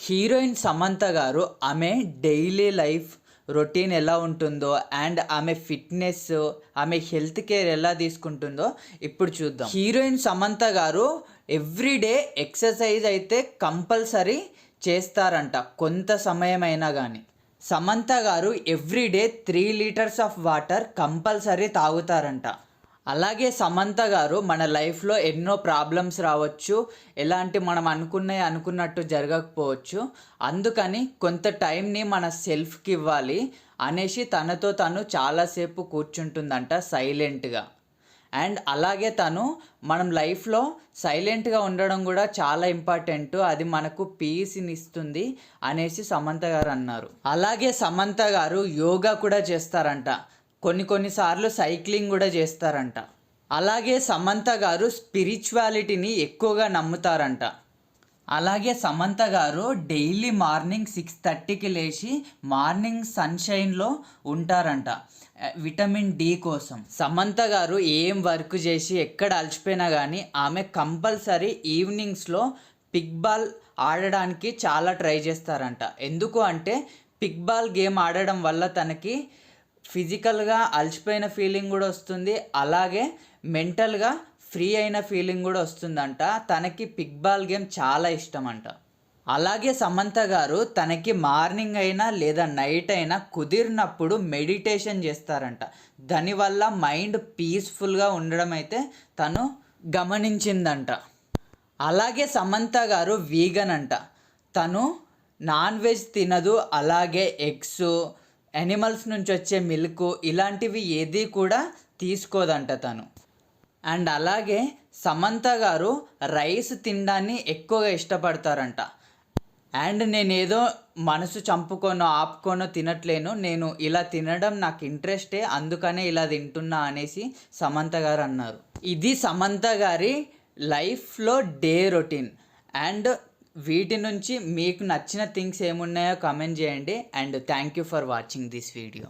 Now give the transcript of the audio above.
Heroine Samantha గారు ఆమె daily life routine ఎలా ఉంటుందో అండ్ ఆమె ఫిట్నెస్, ఆమె హెల్త్ కేర్ ఎలా తీసుకుంటుందో ఇప్పుడు చూద్దాం. హీరోయిన్ సమంత గారు ఎవ్రీడే ఎక్సర్సైజ్ అయితే కంపల్సరీ చేస్తారంట, కొంత సమయం అయినా కానీ. సమంత గారు everyday 3 litres of water compulsory తాగుతారంట. అలాగే సమంత గారు మన లైఫ్లో ఎన్నో ప్రాబ్లమ్స్ రావచ్చు, ఎలాంటి మనం అనుకున్నట్టు జరగకపోవచ్చు. అందుకని కొంత టైంని మన సెల్ఫ్కి ఇవ్వాలి అనేసి తనతో తను చాలాసేపు కూర్చుంటుందంట సైలెంట్గా. అండ్ అలాగే తను మనం లైఫ్లో సైలెంట్గా ఉండడం కూడా చాలా ఇంపార్టెంట్, అది మనకు పీస్ని ఇస్తుంది అనేసి సమంత గారు అన్నారు. అలాగే సమంత గారు యోగా కూడా చేస్తారంట, కొన్నిసార్లు సైక్లింగ్ కూడా చేస్తారంట. అలాగే సమంత గారు స్పిరిచువాలిటీని ఎక్కువగా నమ్ముతారంట. అలాగే సమంత గారు డైలీ మార్నింగ్ 6:30కి లేచి మార్నింగ్ సన్షైన్లో ఉంటారంట విటమిన్ డి కోసం. సమంత గారు ఏం వర్క్ చేసి ఎక్కడ అలసిపోయినా కానీ ఆమె కంపల్సరీ ఈవినింగ్స్లో పిక్ బాల్ ఆడడానికి చాలా ట్రై చేస్తారంట. ఎందుకు అంటే పిక్ బాల్ గేమ్ ఆడడం వల్ల తనకి ఫిజికల్గా అలసిపోయిన ఫీలింగ్ కూడా వస్తుంది, అలాగే మెంటల్గా ఫ్రీ అయిన ఫీలింగ్ కూడా వస్తుందంట. తనకి పిక్ బాల్ గేమ్ చాలా ఇష్టం అంట. అలాగే సమంత గారు తనకి మార్నింగ్ అయినా లేదా నైట్ అయినా కుదిరినప్పుడు మెడిటేషన్ చేస్తారంట. దానివల్ల మైండ్ పీస్ఫుల్గా ఉండడం అయితే తను గమనించిందంట. అలాగే సమంత గారు వీగన్ అంట, తను నాన్ వెజ్ తినదు, అలాగే ఎగ్స్, యానిమల్స్ నుంచి వచ్చే మిల్క్ ఇలాంటివి ఏది కూడా తీసుకోదంట తను. అండ్ అలాగే సమంత గారు రైస్ తినడాన్ని ఎక్కువగా ఇష్టపడతారంట. అండ్ నేనేదో మనసు చంపుకోనో ఆపుకోనో తినట్లేను, నేను ఇలా తినడం నాకు ఇంట్రెస్టే, అందుకనే ఇలా తింటున్నా అనేసి సమంత గారు అన్నారు. ఇది సమంత గారి లైఫ్లో డే రొటీన్. అండ్ వీటి నుంచి మీకు నచ్చిన థింగ్స్ ఏమున్నాయో కామెంట్ చేయండి. And thank you for watching this video.